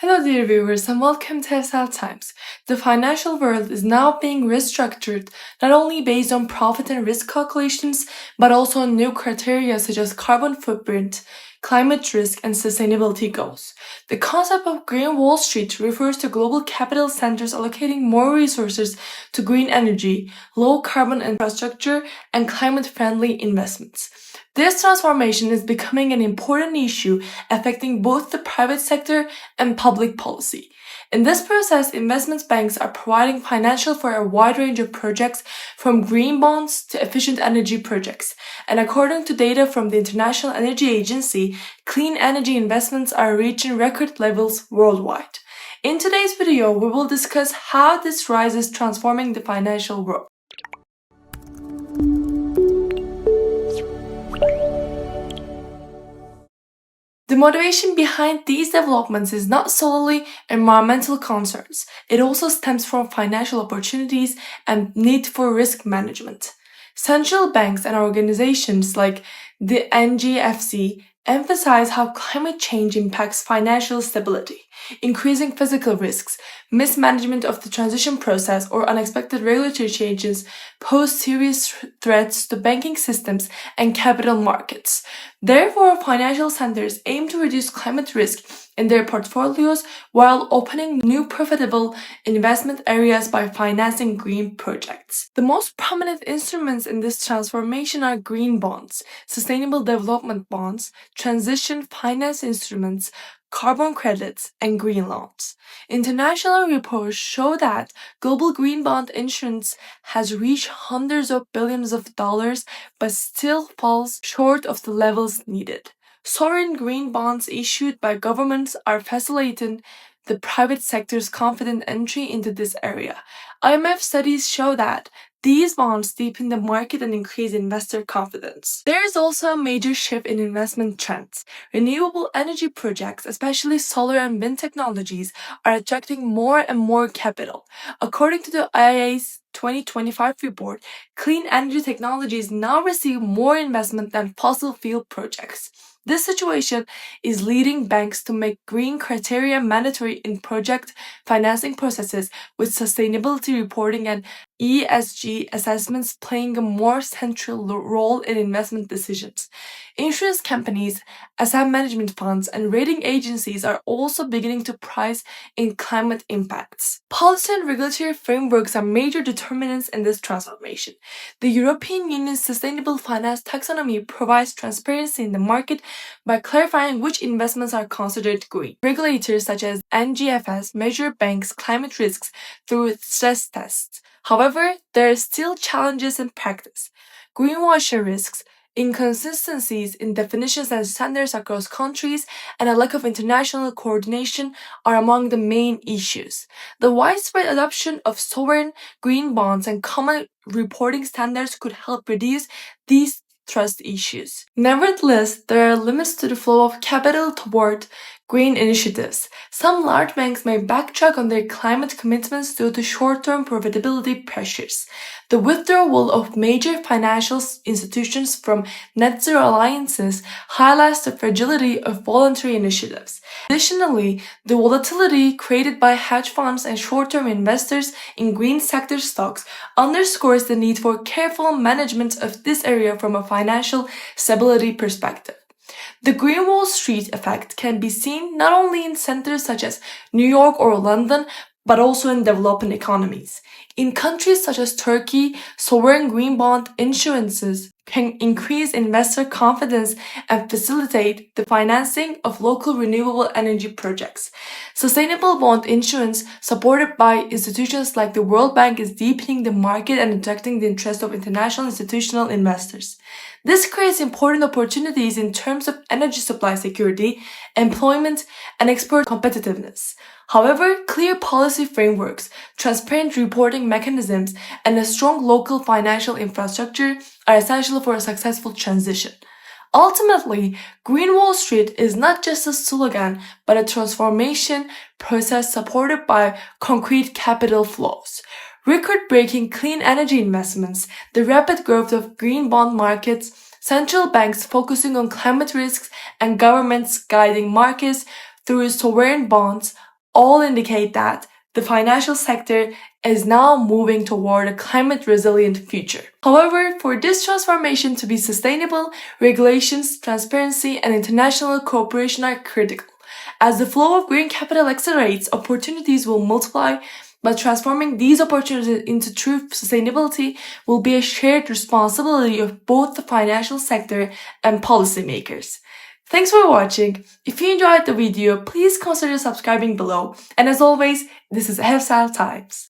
Hello, dear viewers, and welcome to FSL Times. The financial world is now being restructured not only based on profit and risk calculations, but also on new criteria such as carbon footprint, climate risk, and sustainability goals. The concept of Green Wall Street refers to global capital centers allocating more resources to green energy, low carbon infrastructure, and climate friendly investments. This transformation is becoming an important issue affecting both the private sector and public policy. In this process, investment banks are providing financial for a wide range of projects from green bonds to efficient energy projects. And according to data from the International Energy Agency, clean energy investments are reaching record levels worldwide. In today's video, we will discuss how this rise is transforming the financial world. The motivation behind these developments is not solely environmental concerns. It also stems from financial opportunities and need for risk management. Central banks and organizations like the NGFC emphasize how climate change impacts financial stability, increasing physical risks, mismanagement of the transition process, or unexpected regulatory changes pose serious threats to banking systems and capital markets. Therefore, financial centers aim to reduce climate risk in their portfolios while opening new profitable investment areas by financing green projects. The most prominent instruments in this transformation are green bonds, sustainable development bonds, transition finance instruments, carbon credits, and green loans. International reports show that global green bond issuance has reached hundreds of billions of dollars but still falls short of the levels needed. Sovereign green bonds issued by governments are facilitating the private sector's confident entry into this area. IMF studies show that these bonds deepen the market and increase investor confidence. There is also a major shift in investment trends. Renewable energy projects, especially solar and wind technologies, are attracting more and more capital. According to the IEA's 2025 report, clean energy technologies now receive more investment than fossil fuel projects. This situation is leading banks to make green criteria mandatory in project financing processes, with sustainability reporting and ESG assessments playing a more central role in investment decisions. Insurance companies, asset management funds, and rating agencies are also beginning to price in climate impacts. Policy and regulatory frameworks are major determinants in this transformation. The European Union's sustainable finance taxonomy provides transparency in the market by clarifying which investments are considered green. Regulators such as NGFS measure banks' climate risks through stress tests. However, there are still challenges in practice. Greenwashing risks, inconsistencies in definitions and standards across countries, and a lack of international coordination are among the main issues. The widespread adoption of sovereign green bonds and common reporting standards could help reduce these trust issues. Nevertheless, there are limits to the flow of capital toward green initiatives. Some large banks may backtrack on their climate commitments due to short-term profitability pressures. The withdrawal of major financial institutions from net zero alliances highlights the fragility of voluntary initiatives. Additionally, the volatility created by hedge funds and short-term investors in green sector stocks underscores the need for careful management of this area from a financial stability perspective. The Green Wall Street effect can be seen not only in centers such as New York or London, but also in developing economies. In countries such as Turkey, sovereign green bond issuances can increase investor confidence and facilitate the financing of local renewable energy projects. Sustainable bond issuance, supported by institutions like the World Bank, is deepening the market and attracting the interest of international institutional investors. This creates important opportunities in terms of energy supply security, employment, and export competitiveness. However, clear policy frameworks, transparent reporting mechanisms, and a strong local financial infrastructure are essential for a successful transition. Ultimately, Green Wall Street is not just a slogan, but a transformation process supported by concrete capital flows. Record-breaking clean energy investments, the rapid growth of green bond markets, central banks focusing on climate risks, and governments guiding markets through sovereign bonds all indicate that the financial sector is now moving toward a climate-resilient future. However, for this transformation to be sustainable, regulations, transparency, and international cooperation are critical. As the flow of green capital accelerates, opportunities will multiply, but transforming these opportunities into true sustainability will be a shared responsibility of both the financial sector and policymakers. Thanks for watching. If you enjoyed the video, please consider subscribing below. And as always, this is Hefsal Times.